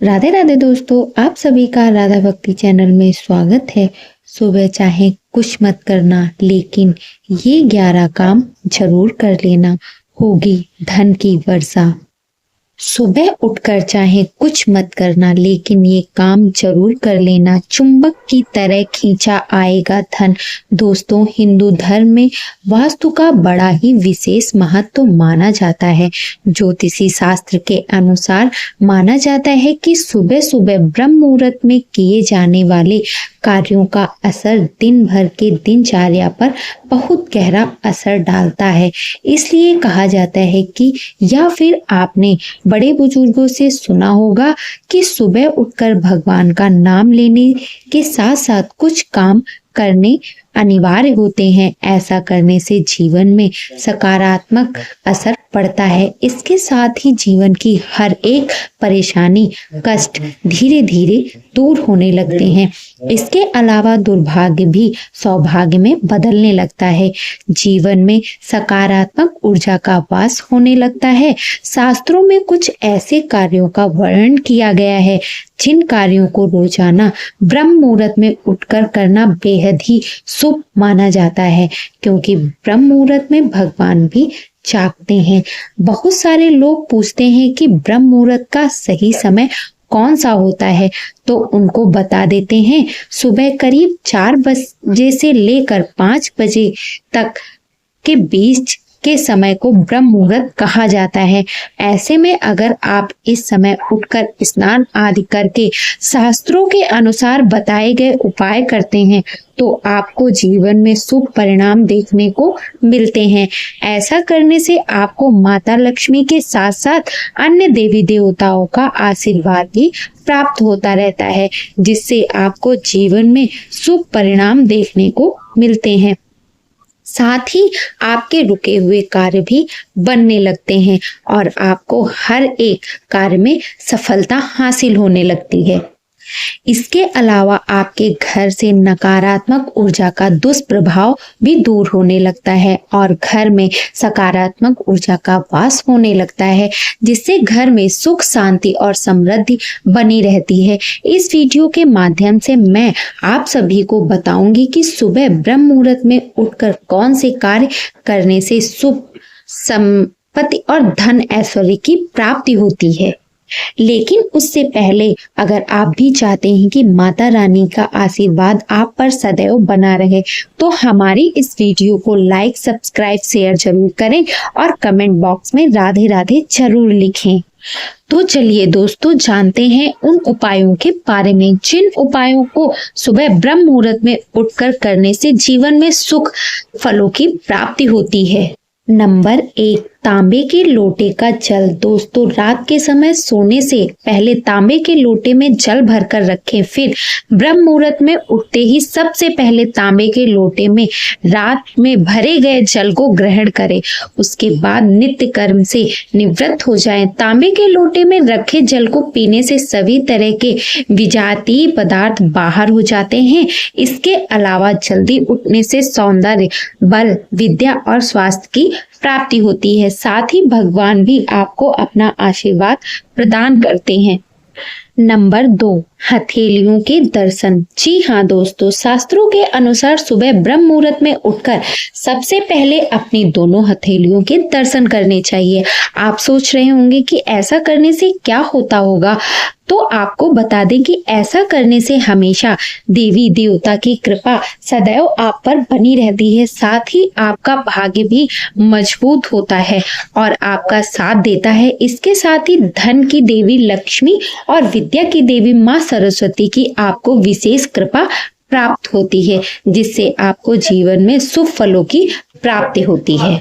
राधे राधे दोस्तों, आप सभी का राधा भक्ति चैनल में स्वागत है। सुबह चाहे कुछ मत करना, लेकिन ये 11 काम जरूर कर लेना, होगी धन की वर्षा। सुबह उठकर चाहे कुछ मत करना, लेकिन ये काम जरूर कर लेना, चुंबक की तरह खींचा आएगा धन। दोस्तों, हिंदू धर्म में वास्तु का बड़ा ही विशेष महत्व माना जाता है। ज्योतिषी शास्त्र के अनुसार माना जाता है कि सुबह सुबह ब्रह्म मुहूर्त में किए जाने वाले कार्यों का असर दिन भर के दिनचर्या पर बहुत गहरा असर डालता है। इसलिए कहा जाता है कि, या फिर आपने बड़े बुजुर्गों से सुना होगा कि सुबह उठकर भगवान का नाम लेने के साथ साथ कुछ काम करने अनिवार्य होते हैं। ऐसा करने से जीवन में सकारात्मक असर पड़ता है। इसके साथ ही जीवन की हर एक परेशानी, कष्ट धीरे धीरे दूर होने लगते हैं। इसके अलावा दुर्भाग्य भी सौभाग्य में बदलने लगता है। जीवन में सकारात्मक ऊर्जा का वास होने लगता है। शास्त्रों में कुछ ऐसे कार्यों का वर्णन किया गया है जिन कार्यों को रोजाना ब्रह्म मुहूर्त में उठकर करना बेहद ही शुभ माना जाता है, क्योंकि ब्रह्म मुहूर्त में भगवान भी जागते हैं। बहुत सारे लोग पूछते हैं कि ब्रह्म मुहूर्त का सही समय कौन सा होता है, तो उनको बता देते हैं। सुबह करीब 4 बजे से लेकर 5 बजे तक के बीच के समय को ब्रह्म मुहूर्त कहा जाता है। ऐसे में अगर आप इस समय उठकर स्नान आदि करके शास्त्रों के अनुसार बताए गए उपाय करते हैं तो आपको जीवन में शुभ परिणाम देखने को मिलते हैं। ऐसा करने से आपको माता लक्ष्मी के साथ साथ अन्य देवी देवताओं का आशीर्वाद भी प्राप्त होता रहता है, जिससे आपको जीवन में शुभ परिणाम देखने को मिलते हैं। साथ ही आपके रुके हुए कार्य भी बनने लगते हैं और आपको हर एक कार्य में सफलता हासिल होने लगती है। इसके अलावा आपके घर से नकारात्मक ऊर्जा का दुष्प्रभाव भी दूर होने लगता है और घर में सकारात्मक ऊर्जा का वास होने लगता है, जिससे घर में सुख, शांति और समृद्धि बनी रहती है। इस वीडियो के माध्यम से मैं आप सभी को बताऊंगी कि सुबह ब्रह्म मुहूर्त में उठकर कौन से कार्य करने से शुभ संपत्ति और धन ऐश्वर्य की प्राप्ति होती है। लेकिन उससे पहले अगर आप भी चाहते हैं कि माता रानी का आशीर्वाद आप पर सदैव बना रहे, तो हमारी इस वीडियो को लाइक, सब्सक्राइब, शेयर जरूर करें और कमेंट बॉक्स में राधे राधे जरूर लिखें। तो चलिए दोस्तों, जानते हैं उन उपायों के बारे में जिन उपायों को सुबह ब्रह्म मुहूर्त में उठकर करने से जीवन में सुख फलों की प्राप्ति होती है। नंबर 1, तांबे के लोटे का जल। दोस्तों, रात के समय सोने से पहले तांबे के लोटे में जल भरकर रखें। फिर ब्रह्म मुहूर्त में उठते ही सबसे पहले तांबे के लोटे में रात में भरे गए जल को ग्रहण करें। उसके बाद नित्य कर्म से निवृत्त हो जाएं। तांबे के लोटे में रखे जल को पीने से सभी तरह के विजातीय पदार्थ बाहर हो जाते हैं। इसके अलावा जल्दी उठने से सौंदर्य, बल, विद्या और स्वास्थ्य की प्राप्ति होती है। साथ ही भगवान भी आपको अपना आशीर्वाद प्रदान करते हैं। नंबर 2, हथेलियों के दर्शन। जी हाँ दोस्तों, शास्त्रों के अनुसार सुबह ब्रह्म मुहूर्त में उठकर सबसे पहले अपनी दोनों हथेलियों के दर्शन करने चाहिए। आप सोच रहे होंगे कि ऐसा करने से क्या होता होगा, तो आपको बता दें कि ऐसा करने से हमेशा देवी देवता की कृपा सदैव आप पर बनी रहती है। साथ ही आपका भाग्य भी मजबूत होता है और आपका साथ देता है। इसके साथ ही धन की देवी लक्ष्मी और विद्या की देवी माँ सरस्वती की आपको विशेष कृपा प्राप्त होती है, जिससे आपको जीवन में शुभ फलों की प्राप्ति होती है।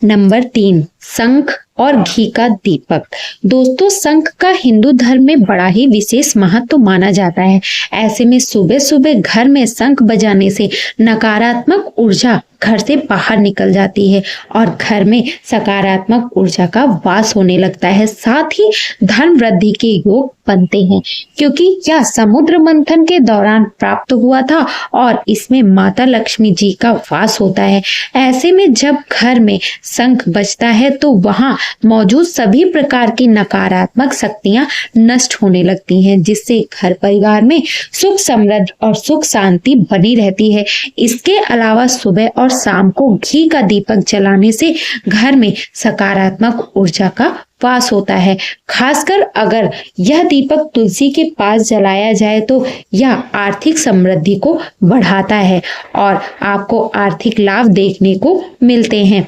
नंबर 3, शंख और घी का दीपक। दोस्तों, शंख का हिंदू धर्म में बड़ा ही विशेष महत्व माना जाता है। ऐसे में सुबह सुबह घर में शंख बजाने से नकारात्मक ऊर्जा घर से बाहर निकल जाती है और घर में सकारात्मक ऊर्जा का वास होने लगता है। साथ ही धन वृद्धि के योग बनते हैं, क्योंकि यह समुद्र मंथन के दौरान प्राप्त हुआ था और इसमें माता लक्ष्मी जी का वास होता है। ऐसे में जब घर में शंख बजता है तो वहां मौजूद सभी प्रकार की नकारात्मक शक्तियां नष्ट होने लगती हैं, जिससे घर परिवार में सुख समृद्धि और सुख शांति बनी रहती है। इसके अलावा सुबह और शाम को घी का दीपक जलाने से घर में सकारात्मक ऊर्जा का वास होता है। खासकर अगर यह दीपक तुलसी के पास जलाया जाए तो यह आर्थिक समृद्धि को बढ़ाता है और आपको आर्थिक लाभ देखने को मिलते हैं।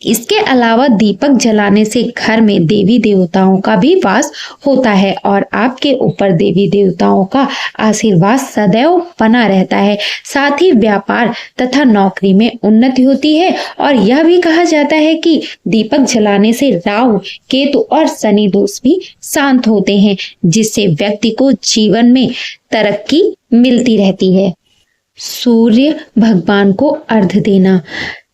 इसके अलावा दीपक जलाने से घर में देवी देवताओं का भी वास होता है और आपके ऊपर देवी देवताओं का आशीर्वाद सदैव बना रहता है। साथ ही व्यापार तथा नौकरी में उन्नति होती है और यह भी कहा जाता है कि दीपक जलाने से राहु, केतु और शनि दोष भी शांत होते हैं, जिससे व्यक्ति को जीवन में तरक्की मिलती रहती है। सूर्य भगवान को अर्घ्य देना।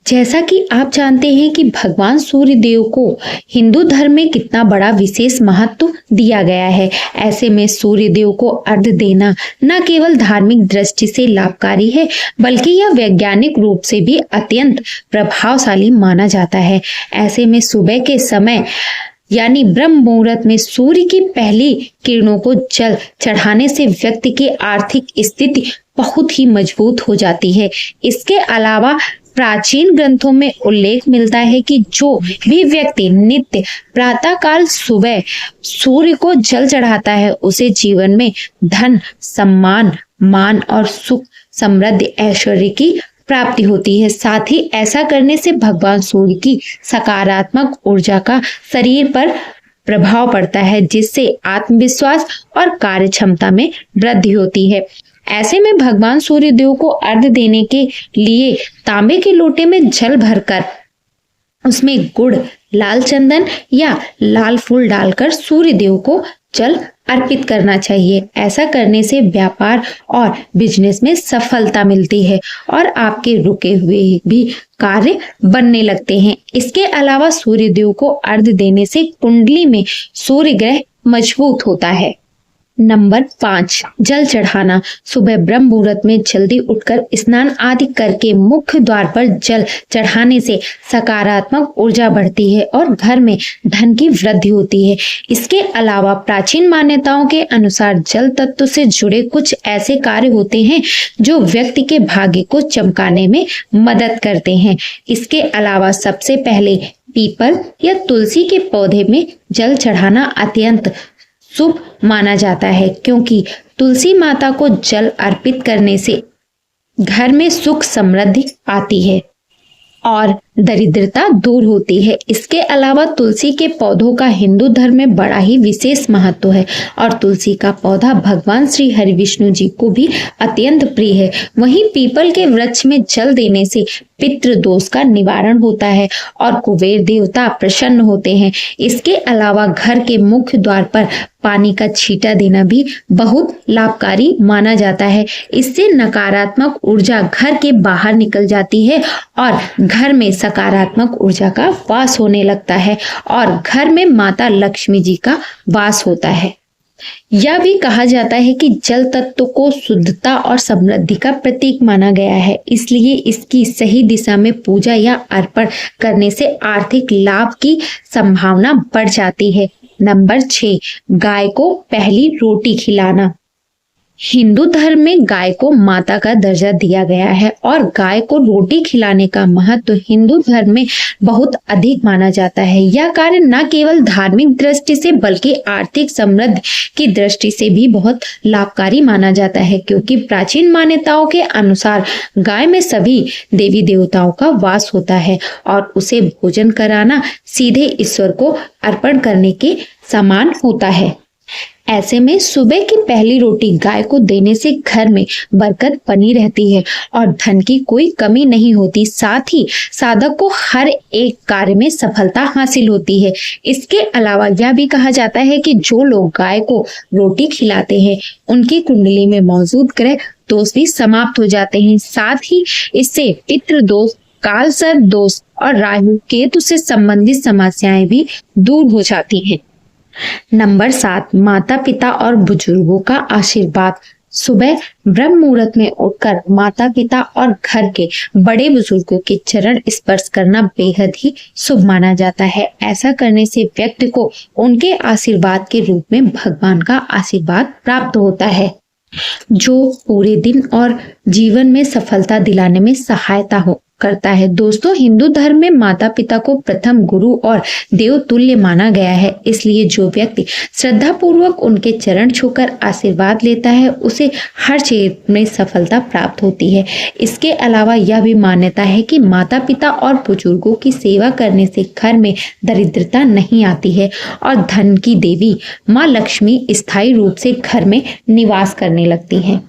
जैसा कि आप जानते हैं कि भगवान सूर्य देव को हिंदू धर्म में कितना बड़ा विशेष महत्व दिया गया है। ऐसे में सूर्य देव को अर्घ्य देना न केवल धार्मिक दृष्टि से लाभकारी है, बल्कि यह वैज्ञानिक रूप से भी अत्यंत प्रभावशाली माना जाता है। ऐसे में सुबह के समय यानी ब्रह्म मुहूर्त में सूर्य की पहली किरणों को जल चढ़ाने से व्यक्ति की आर्थिक स्थिति बहुत ही मजबूत हो जाती है। इसके अलावा प्राचीन ग्रंथों में उल्लेख मिलता है कि जो भी व्यक्ति नित्य प्रातः काल सुबह सूर्य को जल चढ़ाता है उसे जीवन में धन, सम्मान, मान और सुख, समृद्धि, ऐश्वर्य की प्राप्ति होती है। साथ ही ऐसा करने से भगवान सूर्य की सकारात्मक ऊर्जा का शरीर पर प्रभाव पड़ता है, जिससे आत्मविश्वास और कार्य क्षमता में वृद्धि होती है। ऐसे में भगवान सूर्य देव को अर्घ्य देने के लिए तांबे के लोटे में जल भरकर उसमें गुड़, लाल चंदन या लाल फूल डालकर सूर्य देव को जल अर्पित करना चाहिए। ऐसा करने से व्यापार और बिजनेस में सफलता मिलती है और आपके रुके हुए भी कार्य बनने लगते हैं। इसके अलावा सूर्य देव को अर्घ्य देने से कुंडली में सूर्य ग्रह मजबूत होता है। नंबर 5, जल चढ़ाना। सुबह ब्रह्म मुहूर्त में जल्दी उठकर स्नान आदि करके मुख्य द्वार पर जल चढ़ाने से सकारात्मक ऊर्जा बढ़ती है और घर में धन की वृद्धि होती है। इसके अलावा प्राचीन मान्यताओं के अनुसार जल तत्व से जुड़े कुछ ऐसे कार्य होते हैं जो व्यक्ति के भाग्य को चमकाने में मदद करते हैं। इसके अलावा सबसे पहले पीपल या तुलसी के पौधे में जल चढ़ाना अत्यंत शुभ माना जाता है, क्योंकि तुलसी माता को जल अर्पित करने से घर में सुख समृद्धि आती है और दरिद्रता दूर होती है। इसके अलावा तुलसी के पौधों का हिंदू धर्म में बड़ा ही विशेष महत्व है और तुलसी का पौधा भगवान श्री हरि विष्णु जी को भी अत्यंत प्रिय है। वहीं पीपल के वृक्ष में जल देने से पितृ दोष का निवारण होता है और कुबेर देवता प्रसन्न होते हैं। इसके अलावा घर के मुख्य द्वार पर पानी का छींटा देना भी बहुत लाभकारी माना जाता है। इससे नकारात्मक ऊर्जा घर के बाहर निकल जाती है और घर में सकारात्मक ऊर्जा का वास होने लगता है और घर में माता लक्ष्मी जी का वास होता है। यह भी कहा जाता है कि जल तत्व को शुद्धता और समृद्धि का प्रतीक माना गया है, इसलिए इसकी सही दिशा में पूजा या अर्पण करने से आर्थिक लाभ की संभावना बढ़ जाती है। नंबर 6, गाय को पहली रोटी खिलाना। हिंदू धर्म में गाय को माता का दर्जा दिया गया है और गाय को रोटी खिलाने का महत्व हिंदू धर्म में बहुत अधिक माना जाता है। यह कार्य न केवल धार्मिक दृष्टि से बल्कि आर्थिक समृद्धि की दृष्टि से भी बहुत लाभकारी माना जाता है, क्योंकि प्राचीन मान्यताओं के अनुसार गाय में सभी देवी देवताओं का वास होता है और उसे भोजन कराना सीधे ईश्वर को अर्पण करने के समान होता है। ऐसे में सुबह की पहली रोटी गाय को देने से घर में बरकत बनी रहती है और धन की कोई कमी नहीं होती। साथ ही साधक को हर एक कार्य में सफलता हासिल होती है। इसके अलावा यह भी कहा जाता है कि जो लोग गाय को रोटी खिलाते हैं उनकी कुंडली में मौजूद ग्रह दोष भी समाप्त हो जाते हैं। साथ ही इससे पितृ दोष काल सर्प दोष और राहु केतु से संबंधित समस्याएं भी दूर हो जाती हैं। नंबर 7, माता पिता और बुजुर्गों का आशीर्वाद। सुबह ब्रह्म मुहूर्त में उठकर माता पिता और घर के बड़े बुजुर्गों के चरण स्पर्श करना बेहद ही शुभ माना जाता है। ऐसा करने से व्यक्ति को उनके आशीर्वाद के रूप में भगवान का आशीर्वाद प्राप्त होता है, जो पूरे दिन और जीवन में सफलता दिलाने में सहायता करता है। दोस्तों, हिंदू धर्म में माता पिता को प्रथम गुरु और देव तुल्य माना गया है। इसलिए जो व्यक्ति श्रद्धा पूर्वक उनके चरण छूकर आशीर्वाद लेता है, उसे हर क्षेत्र में सफलता प्राप्त होती है। इसके अलावा यह भी मान्यता है कि माता पिता और बुजुर्गों की सेवा करने से घर में दरिद्रता नहीं आती है और धन की देवी माँ लक्ष्मी स्थायी रूप से घर में निवास करने लगती है।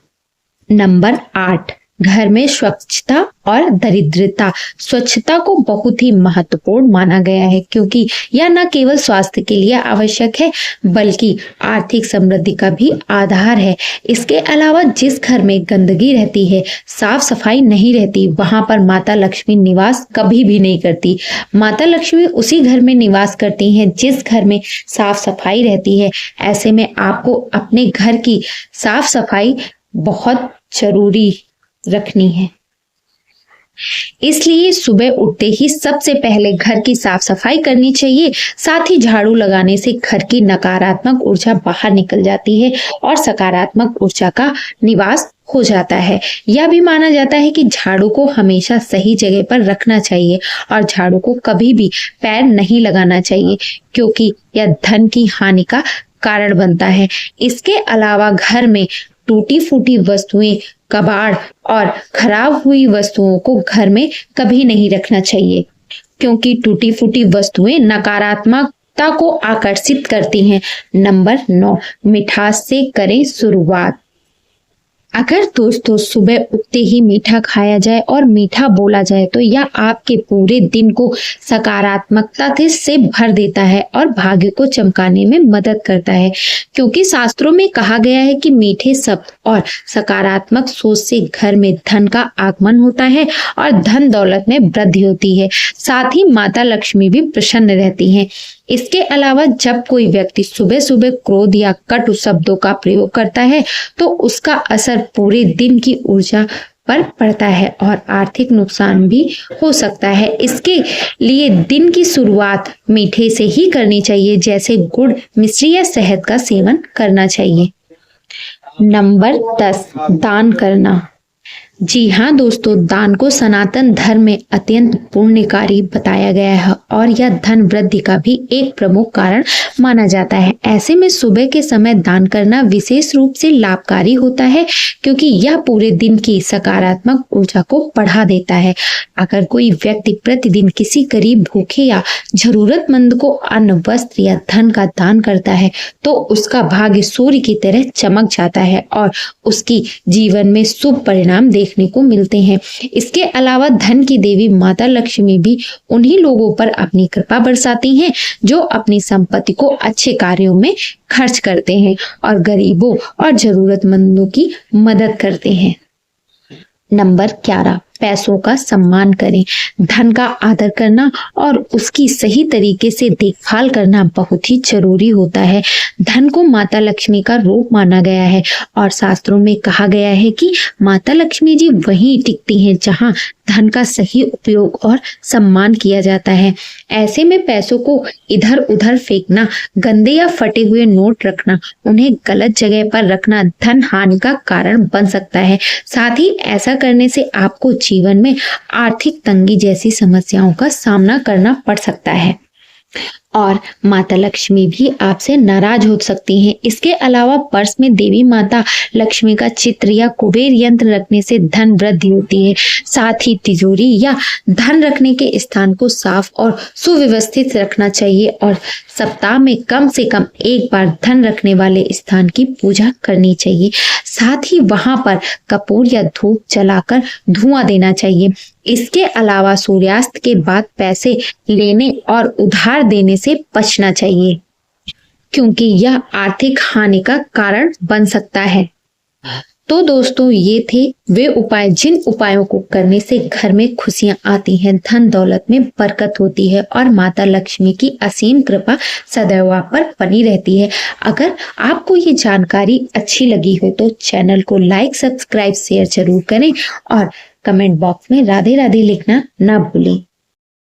नंबर 8, घर में स्वच्छता और दरिद्रता। स्वच्छता को बहुत ही महत्वपूर्ण माना गया है, क्योंकि यह न केवल स्वास्थ्य के लिए आवश्यक है बल्कि आर्थिक समृद्धि का भी आधार है। इसके अलावा जिस घर में गंदगी रहती है, साफ सफाई नहीं रहती, वहां पर माता लक्ष्मी निवास कभी भी नहीं करती। माता लक्ष्मी उसी घर में निवास करती हैं जिस घर में साफ सफाई रहती है। ऐसे में आपको अपने घर की साफ सफाई बहुत जरूरी रखनी है। इसलिए सुबह उठते ही सबसे पहले घर की साफ सफाई करनी चाहिए। साथ ही झाड़ू लगाने से घर की नकारात्मक ऊर्जा बाहर निकल जाती है और सकारात्मक ऊर्जा का निवास हो जाता है। यह भी माना जाता है कि झाड़ू को हमेशा सही जगह पर रखना चाहिए और झाड़ू को कभी भी पैर नहीं लगाना चाहिए, क्योंकि यह धन की हानि का कारण बनता है। इसके अलावा घर में टूटी फूटी वस्तुएं, कबाड़ और खराब हुई वस्तुओं को घर में कभी नहीं रखना चाहिए, क्योंकि टूटी फूटी वस्तुएं नकारात्मकता को आकर्षित करती हैं। नंबर 9, मिठास से करें शुरुआत। अगर दोस्तों सुबह उठते ही मीठा खाया जाए और मीठा बोला जाए तो यह आपके पूरे दिन को सकारात्मकता से भर देता है और भाग्य को चमकाने में मदद करता है, क्योंकि शास्त्रों में कहा गया है कि मीठे शब्द और सकारात्मक सोच से घर में धन का आगमन होता है और धन दौलत में वृद्धि होती है। साथ ही माता लक्ष्मी भी प्रसन्न रहती हैं। इसके अलावा जब कोई व्यक्ति सुबह सुबह क्रोध या कटु शब्दों का प्रयोग करता है तो उसका असर पूरे दिन की ऊर्जा पर पड़ता है और आर्थिक नुकसान भी हो सकता है। इसके लिए दिन की शुरुआत मीठे से ही करनी चाहिए, जैसे गुड़, मिश्री या शहद का सेवन करना चाहिए। नंबर 10, दान करना। जी हाँ दोस्तों, दान को सनातन धर्म में अत्यंत पुण्यकारी बताया गया है और यह धन वृद्धि का भी एक प्रमुख कारण माना जाता है। ऐसे में सुबह के समय दान करना विशेष रूप से लाभकारी होता है, क्योंकि यह पूरे दिन की सकारात्मक ऊर्जा को बढ़ा देता है। अगर कोई व्यक्ति प्रतिदिन किसी गरीब, भूखे या जरूरतमंद को अन्न, वस्त्र या धन का दान करता है तो उसका भाग्य सूर्य की तरह चमक जाता है और उसकी जीवन में शुभ परिणाम देखने को मिलते हैं। इसके अलावा धन की देवी माता लक्ष्मी भी उन्हीं लोगों पर अपनी कृपा बरसाती हैं जो अपनी संपत्ति को अच्छे कार्यों में खर्च करते हैं और गरीबों और जरूरतमंदों की मदद करते हैं। नंबर 11, पैसों का सम्मान करें। धन का आदर करना और उसकी सही तरीके से देखभाल करना बहुत ही जरूरी होता है। धन को माता लक्ष्मी का रूप माना गया है और शास्त्रों में कहा गया है कि माता लक्ष्मी जी वहीं टिकती हैं जहां धन का सही उपयोग और सम्मान किया जाता है। ऐसे में पैसों को इधर उधर फेंकना, गंदे या फटे हुए नोट रखना, उन्हें गलत जगह पर रखना धन हानि का कारण बन सकता है। साथ ही ऐसा करने से आपको जीवन में आर्थिक तंगी जैसी समस्याओं का सामना करना पड़ सकता है और माता लक्ष्मी भी आपसे नाराज हो सकती हैं। इसके अलावा पर्स में देवी माता लक्ष्मी का चित्र या कुबेर यंत्र रखने से धन वृद्धि होती है। साथ ही तिजोरी या धन रखने के स्थान को साफ और सुव्यवस्थित रखना चाहिए और सप्ताह में कम से कम एक बार धन रखने वाले स्थान की पूजा करनी चाहिए। साथ ही वहां पर कपूर या धूप जलाकर धुआं देना चाहिए। इसके अलावा सूर्यास्त के बाद पैसे लेने और उधार देने से बचना चाहिए, क्योंकि यह आर्थिक हानि का कारण बन सकता है। तो दोस्तों ये थे वे उपाय जिन उपायों को करने से घर में खुशियां आती हैं, धन दौलत में बरकत होती है और माता लक्ष्मी की असीम कृपा सदैव आप पर बनी रहती है। अगर आपको ये जानकारी अच्छी लगी हो तो चैनल को लाइक, सब्सक्राइब, शेयर जरूर करें और कमेंट बॉक्स में राधे राधे लिखना ना भूलें।